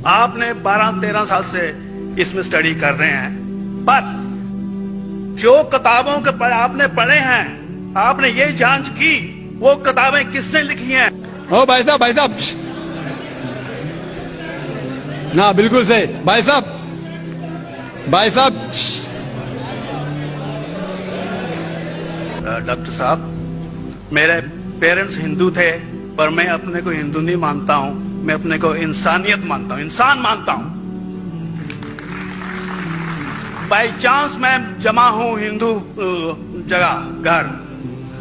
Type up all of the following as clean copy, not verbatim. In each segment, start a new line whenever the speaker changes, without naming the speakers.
आपने 12-13 साल से इसमें स्टडी कर रहे हैं, पर जो किताबों के आपने पढ़े हैं, आपने ये जांच की वो किताबें किसने लिखी हैं?
ओ भाई साहब ना, बिल्कुल सही भाई साहब।
डॉक्टर साहब, मेरे पेरेंट्स हिंदू थे, पर मैं अपने को हिंदू नहीं मानता हूं, मैं अपने को इंसानियत मानता हूं, इंसान मानता हूं। बाई चांस मैं जमा हूं हिंदू जगह घर,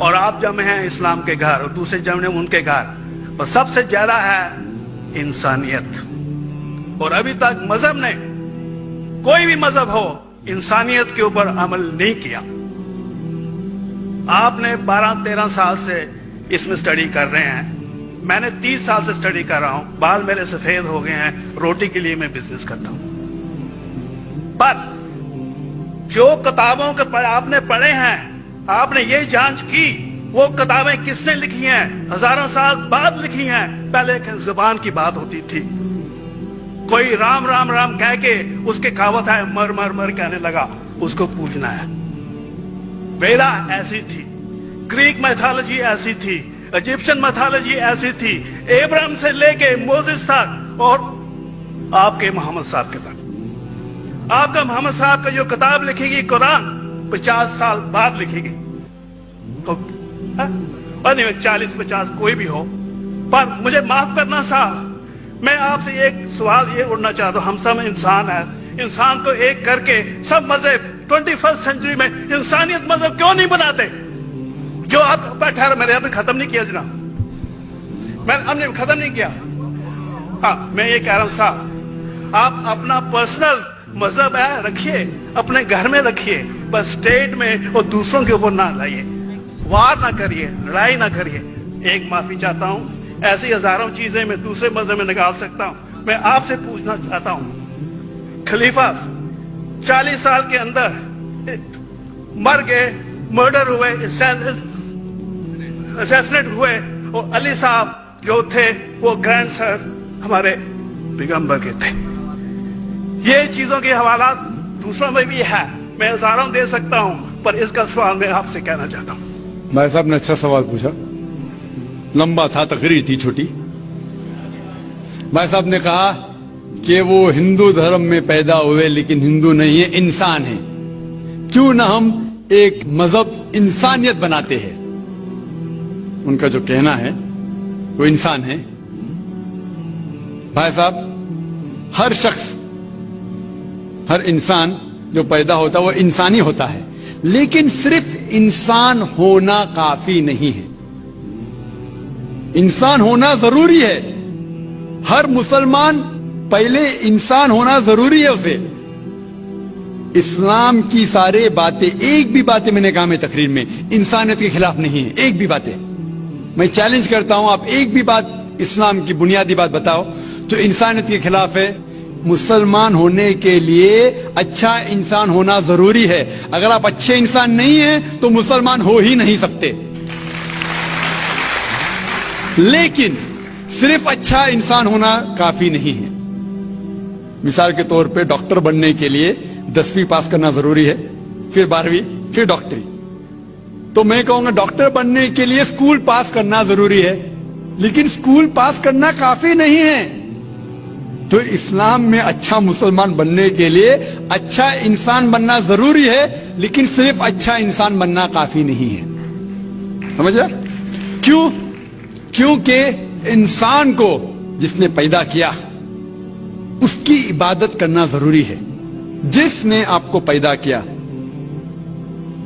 और आप जमे हैं इस्लाम के घर, और दूसरे जमे उनके घर, पर सबसे ज्यादा है इंसानियत। और अभी तक मजहब ने, कोई भी मजहब हो, इंसानियत के ऊपर अमल नहीं किया। आपने 12-13 साल से इसमें स्टडी कर रहे हैं, मैंने 30 साल से स्टडी कर रहा हूं, बाल मेरे सफेद हो गए हैं, रोटी के लिए मैं बिजनेस करता हूं। पर जो किताबों के आपने पढ़े हैं, आपने ये जांच की वो किताबें किसने लिखी हैं? हजारों साल बाद लिखी हैं। पहले एक जुबान की बात होती थी, कोई राम राम राम कह के उसके कहावत है, मर मर मर कहने लगा, उसको पूजना है। वेदा ऐसी थी, ग्रीक मैथोलॉजी ऐसी थी, इजिप्शियन मैथोलॉजी ऐसी थी, इब्राहिम से लेके मोसेस तक, और आपके मोहम्मद साहब के तक। आपका मोहम्मद साहब का जो किताब लिखेगी कुरान, 50 साल बाद लिखेगी, तो 40-50 कोई भी हो। पर मुझे माफ करना साहब, मैं आपसे एक सवाल ये उड़ना चाहता हूं, हम सब इंसान हैं, इंसान को एक करके सब मजहब 21st सेंचुरी में इंसानियत मजहब क्यों नहीं बनाते? जो आप ठहर, मैंने अभी खत्म नहीं किया जनाब, हमने खत्म नहीं किया। हाँ, मैं ये कह रहा हूं साहब, आप अपना पर्सनल मजहब है रखिए, अपने घर में रखिए, बस स्टेट में और दूसरों के ऊपर ना लाइए, वार ना करिए, लड़ाई ना करिए। एक माफी चाहता हूं, ऐसी हजारों चीजें मैं दूसरे मजहब में निकाल सकता हूं। मैं आपसे पूछना चाहता हूं, खलीफा 40 साल के अंदर मर गए, मर्डर हुए, असैसिनेट हुए, और अली साहब जो थे वो ग्रैंड सर हमारे पैगंबर के थे। ये चीजों के हवाला दूसरों में भी है, मैं हजारों दे सकता हूं, पर इसका सवाल मैं आपसे कहना चाहता हूं।
भाई साहब ने अच्छा सवाल पूछा, लंबा था, तकरीर थी छोटी। भाई साहब ने कहा कि वो हिंदू धर्म में पैदा हुए लेकिन हिंदू नहीं है, इंसान है। क्यों ना हम एक मजहब इंसानियत बनाते हैं? उनका जो कहना है वो इंसान है। भाई साहब, हर शख्स, हर इंसान जो पैदा होता है वो इंसानी होता है, लेकिन सिर्फ इंसान होना काफी नहीं है। इंसान होना जरूरी है। हर मुसलमान पहले इंसान होना जरूरी है उसे। इस्लाम की सारे बातें, एक भी बातें मैंने कहा मैं तकरीर में, इंसानियत के खिलाफ नहीं है। एक भी बातें मैं चैलेंज करता हूं, आप एक भी बात इस्लाम की बुनियादी बात बताओ तो इंसानियत के खिलाफ है। मुसलमान होने के लिए अच्छा इंसान होना जरूरी है। अगर आप अच्छे इंसान नहीं हैं तो मुसलमान हो ही नहीं सकते। लेकिन सिर्फ अच्छा इंसान होना काफी नहीं है। मिसाल के तौर पे डॉक्टर बनने के लिए 10वीं पास करना जरूरी है, फिर 12वीं, फिर डॉक्टरी। तो मैं कहूंगा डॉक्टर बनने के लिए स्कूल पास करना जरूरी है, लेकिन स्कूल पास करना काफी नहीं है। तो इस्लाम में अच्छा मुसलमान बनने के लिए अच्छा इंसान बनना जरूरी है, लेकिन सिर्फ अच्छा इंसान बनना काफी नहीं है। समझ? क्यों? क्योंकि इंसान को जिसने पैदा किया उसकी इबादत करना जरूरी है। जिसने आपको पैदा किया,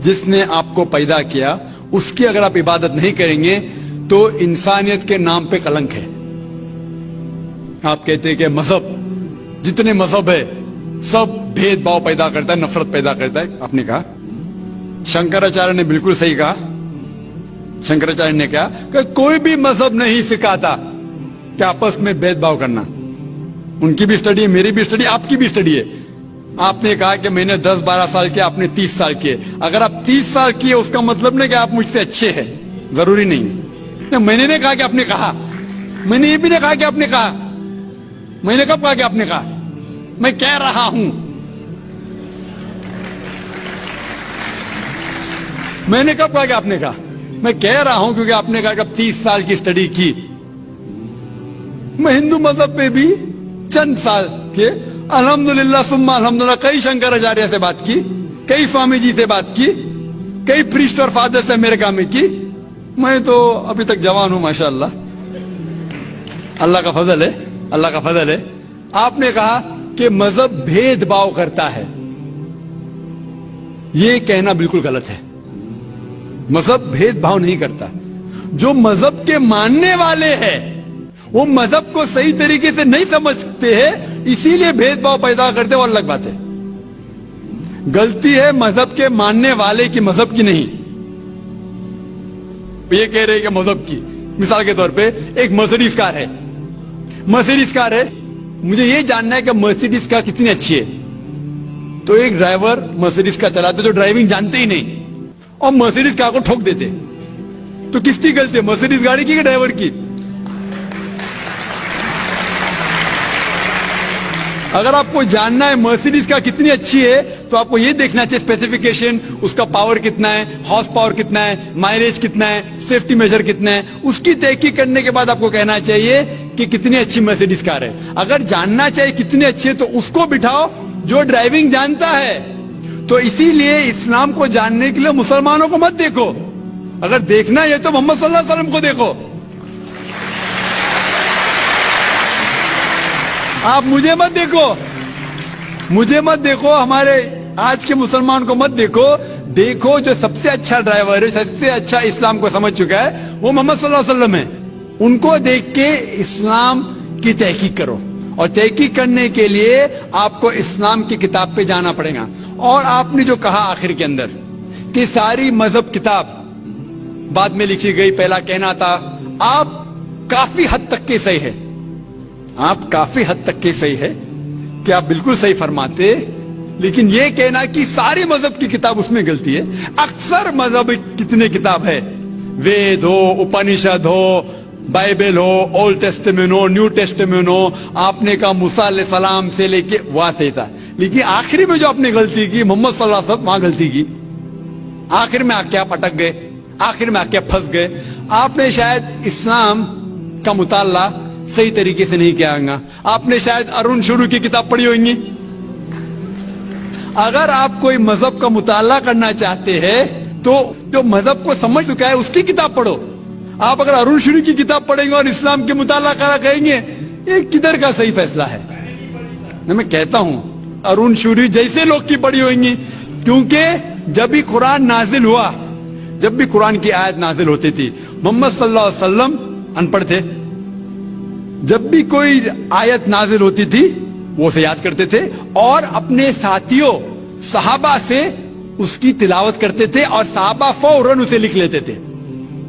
जिसने आपको पैदा किया, उसकी अगर आप इबादत नहीं करेंगे तो इंसानियत के नाम पे कलंक है। आप कहते हैं कि मजहब, जितने मजहब है सब भेदभाव पैदा करता है, नफरत पैदा करता है। आपने कहा, शंकराचार्य ने बिल्कुल सही कहा। शंकराचार्य ने कहा कि कोई भी मजहब नहीं सिखाता कि आपस में भेदभाव करना। उनकी भी स्टडी है, मेरी भी स्टडी, आपकी भी स्टडी है। आपने कहा कि मैंने 10-12 साल किया, आपने 30 साल किए। अगर आप 30 साल किए उसका मतलब नहीं कि आप मुझसे अच्छे हैं, जरूरी नहीं। मैंने नहीं कहा कि आपने कहा, मैंने ये भी नहीं कहा कि आपने कहा। میں نے کب کہا کہ آپ نے کہا؟ میں کہہ رہا ہوں. میں نے کب کہا کہ آپ نے کہا؟ میں کہہ رہا ہوں کیونکہ آپ نے کہا کہ اب 30 سال کی اسٹڈی کی. میں ہندو مذہب پہ بھی چند سال کے الحمدللہ ثم الحمدللہ کئی شنکراچاریہ سے بات کی, کئی سوامی جی سے بات کی, کئی پریسٹ اور فادر سے امریکہ میں کی. میں تو ابھی تک جوان ہوں ماشاءاللہ, اللہ کا فضل ہے, اللہ کا فضل ہے. آپ نے کہا کہ مذہب بھید بھاؤ کرتا ہے. یہ کہنا بالکل غلط ہے. مذہب بھید بھاؤ نہیں کرتا. جو مذہب کے ماننے والے ہیں وہ مذہب کو صحیح طریقے سے نہیں سمجھتے ہیں, اسی لیے بھید بھاؤ پیدا کرتے, وہ الگ بات ہے. غلطی ہے مذہب کے ماننے والے کی, مذہب کی نہیں. یہ کہہ رہے کہ مذہب کی, مثال کے طور پہ ایک مرسیڈیز کار ہے, مرسیڈیز کار ہے, مجھے یہ جاننا ہے کہ مرسیڈیز کار کتنی اچھی ہے. تو ایک ڈرائیور مرسیڈیز کار چلاتے جو ڈرائیونگ جانتے ہی نہیں اور مرسیڈیز کار کو ٹھوک دیتے, تو کس کی غلطی ہے, مرسیڈیز گاڑی کی کہ ڈرائیور کی؟ اگر آپ کو جاننا ہے مرسیڈیز کا کتنی اچھی ہے تو آپ کو یہ دیکھنا چاہیے اسپیسیفیکیشن, اس کا پاور کتنا ہے, ہارس پاور کتنا ہے, مائلیج کتنا ہے, سیفٹی میجر کتنا ہے. اس کی تحقیق کرنے کے بعد آپ کو کہنا چاہیے کہ کتنی اچھی مرسیڈیز کار ہے. اگر جاننا چاہیے کتنی اچھی ہے تو اس کو بٹھاؤ جو ڈرائیونگ جانتا ہے. تو اسی لیے اسلام کو جاننے کے لیے مسلمانوں کو مت دیکھو, اگر دیکھنا ہے تو محمد صلی اللہ علیہ وسلم کو دیکھو. آپ مجھے مت دیکھو, مجھے مت دیکھو, ہمارے آج کے مسلمان کو مت دیکھو. دیکھو جو سب سے اچھا ڈرائیور ہے, سب سے اچھا اسلام کو سمجھ چکا ہے, وہ محمد صلی اللہ علیہ وسلم ہے. ان کو دیکھ کے اسلام کی تحقیق کرو, اور تحقیق کرنے کے لیے آپ کو اسلام کی کتاب پہ جانا پڑے گا. اور آپ نے جو کہا آخر کے اندر کہ ساری مذہب کتاب بعد میں لکھی گئی, پہلا کہنا تھا, آپ کافی حد تک کے صحیح ہے, آپ کافی حد تک کے صحیح ہے کہ آپ بالکل صحیح فرماتے, لیکن یہ کہنا کہ ساری مذہب کی کتاب اس میں غلطی ہے. اکثر مذہب کتنے کتاب ہے, وید ہو, اپنشد ہو, بائبل ہو, اولڈ ٹیسٹمنٹ ہو, نیو ٹیسٹمنٹ ہو, آپ نے کہا موسیٰ علیہ السلام سے لے کے واضح تھا, لیکن آخری میں جو آپ نے غلطی کی محمد صلی اللہ علیہ وسلم, وہاں غلطی کی. آخر میں آ کے آپ اٹک گئے, آخر میں آ کے پھنس گئے. آپ نے شاید اسلام کا مطالعہ صحیح طریقے سے نہیں کیا گا. آپ نے شاید ارون شروع کی کتاب پڑھی ہوگی. اگر آپ کوئی مذہب کا مطالعہ کرنا چاہتے ہیں تو جو مذہب کو سمجھ چکا ہے اس کی کتاب پڑھو. آپ اگر ارون شروع کی کتاب پڑھیں گے اور اسلام کے مطالعہ کرا کہیں گے, یہ کدھر کا صحیح فیصلہ ہے؟ میں کہتا ہوں ارون شوری جیسے لوگ کی پڑھی ہوئیں گی, کیونکہ جب بھی قرآن نازل ہوا, جب بھی قرآن کی آیت نازل ہوتی تھی, محمد صلی اللہ علیہ وسلم ان پڑھ تھے. جب بھی کوئی آیت نازل ہوتی تھی وہ اسے یاد کرتے تھے اور اپنے ساتھیوں صحابہ سے اس کی تلاوت کرتے تھے, اور صحابہ فوراً اسے لکھ لیتے تھے.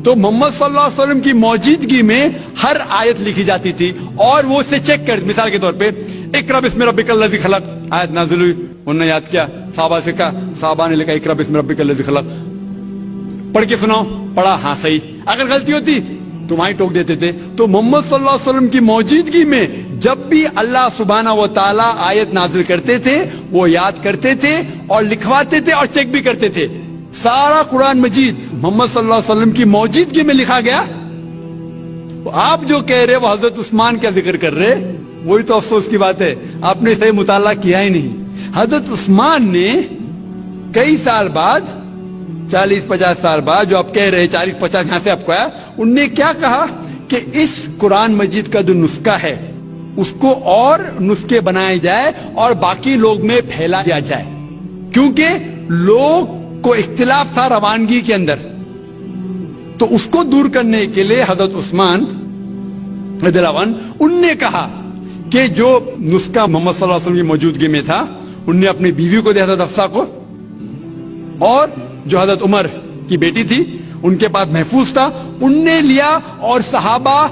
تو محمد صلی اللہ علیہ وسلم کی موجودگی میں ہر آیت لکھی جاتی تھی اور وہ اسے چیک کر, مثال کے طور پہ اقرا بسم ربک الذی خلق آیت نازل ہوئی, انہوں نے یاد کیا, صحابہ سے کہا, صحابہ نے لکھا اقرا بسم ربک الذی خلق, پڑھ کے سناؤ, پڑھا, ہاں صحیح. اگر غلطی ہوتی تو وہیں ٹوک دیتے تھے. تو محمد صلی اللہ علیہ وسلم کی موجودگی میں جب بھی اللہ سبحانہ و تعالی آیت نازل کرتے تھے وہ یاد کرتے تھے اور لکھواتے تھے اور چیک بھی کرتے تھے. سارا قرآن مجید محمد صلی اللہ علیہ وسلم کی موجودگی میں لکھا گیا. آپ جو کہہ رہے وہ حضرت عثمان کا ذکر کر رہے, وہی تو افسوس کی بات ہے, آپ نے صحیح مطالعہ کیا ہی نہیں. حضرت عثمان نے کئی سال بعد, 40-50 سال بعد, جو آپ کہہ رہے 40-50 یہاں سے آپ کو آیا, ان نے کیا کہا کہ اس قرآن مجید کا جو نسخہ ہے اس کو اور نسخے بنائے جائے اور باقی لوگ میں پھیلا دیا جائے, کیونکہ لوگ کو اختلاف تھا روانگی کے اندر. تو اس کو دور کرنے کے لیے حضرت عثمان رضی اللہ عنہ, ان نے کہا کہ جو نسخہ محمد صلی اللہ علیہ وسلم کی موجودگی میں تھا ان نے اپنی بیوی کو دیا, حضرت حفصہ کو, اور جو حضرت عمر کی بیٹی تھی ان کے پاس محفوظ تھا, ان نے لیا. اور صحابہ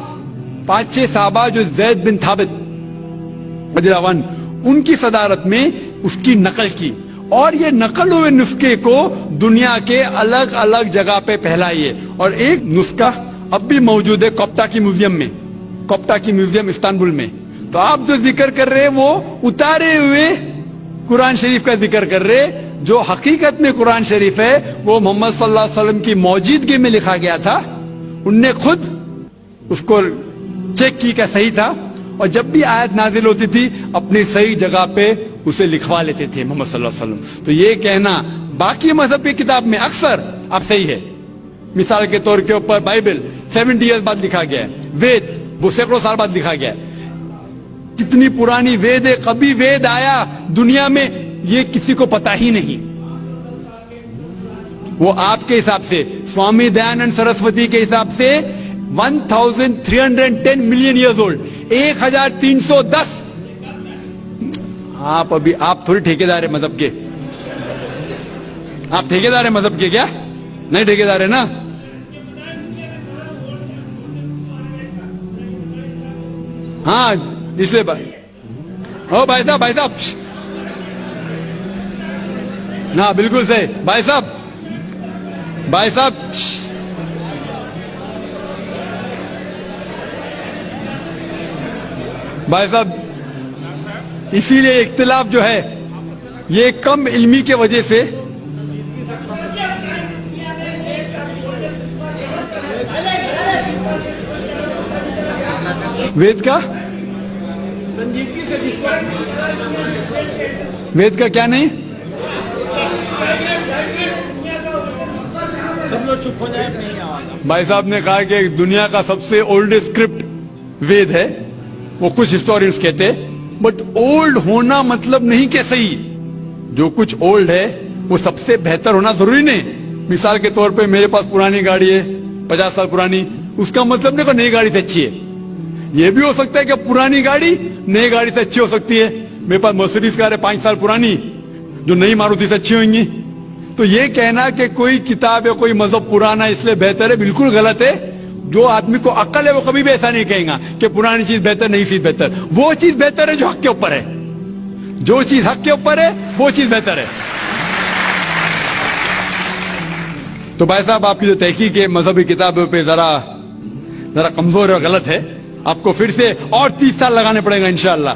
5-6 صحابہ جو زید بن ثابت رضی اللہ عنہ, ان کی صدارت میں اس کی نقل کی, اور یہ نقل ہوئے نسخے کو دنیا کے الگ الگ جگہ پہ پھیلائیے. اور ایک نسخہ اب بھی موجود ہے کوپٹا کی میوزیم میں, کوپٹا کی میوزیم استنبول میں. तो आप जो जिक्र कर रहे हैं वो उतारे हुए कुरान शरीफ का जिक्र कर रहे, जो हकीकत में कुरान शरीफ है वो मोहम्मद सल्लल्लाहु अलैहि वसल्लम की मौजूदगी में लिखा गया था। उनने खुद उसको चेक की क्या सही था, और जब भी आयत नाजिल होती थी अपनी सही जगह पे उसे लिखवा लेते थे मोहम्मद सल्लल्लाहु अलैहि वसल्लम। तो ये कहना बाकी मजहब की किताब में अक्सर अब सही है। मिसाल के तौर के ऊपर बाइबल 70 ईयर्स बाद लिखा गया है, वेद वो सैकड़ों साल बाद लिखा गया है। कितनी पुरानी वेद है, कभी वेद आया दुनिया में ये किसी को पता ही नहीं। वो आपके हिसाब से, स्वामी दयानंद सरस्वती के हिसाब से 1310 मिलियन ईयर्स ओल्ड, 1310। आप थोड़ी ठेकेदार है मजहब के, आप ठेकेदार है मजहब के क्या? नहीं ठेकेदार है ना। हाँ इसलिए ओ भाई साहब ना, बिल्कुल सही भाई साहब भाई साहब, इसीलिए इख्तिलाफ जो है ये कम इल्मी के वजह से वेद का वेद का क्या नहीं,
सब लोग चुप हो जाए, नहीं आवाज।
भाई साहब ने कहा कि दुनिया का सबसे ओल्डेस्ट स्क्रिप्ट वेद है, वो कुछ हिस्टोरियंस कहते हैं। बट ओल्ड होना मतलब नहीं कि सही, जो कुछ ओल्ड है वो सबसे बेहतर होना जरूरी नहीं। मिसाल के तौर पे मेरे पास पुरानी गाड़ी है 50 साल पुरानी, उसका मतलब नहीं कि नई गाड़ी से अच्छी है। ये भी हो सकता है कि पुरानी गाड़ी नई गाड़ी से अच्छी हो सकती है। मेरे पास मर्सिडीज कार है 5 साल पुरानी, जो नई मारुति से अच्छी होंगी। तो ये कहना कि कोई किताब या कोई मजहब पुराना इसलिए बेहतर है, बिल्कुल गलत है। जो आदमी को अक्ल है वो कभी भी ऐसा नहीं कहेगा कि पुरानी चीज बेहतर, नई चीज बेहतर। वो चीज बेहतर है जो हक के ऊपर है, जो चीज हक के ऊपर है वो चीज बेहतर है। तो भाई साहब, आपकी जो तहकीक है मजहबी किताबों पे जरा कमजोर और गलत है। आपको फिर से और 30 साल लगाने पड़ेगा इंशाअल्लाह।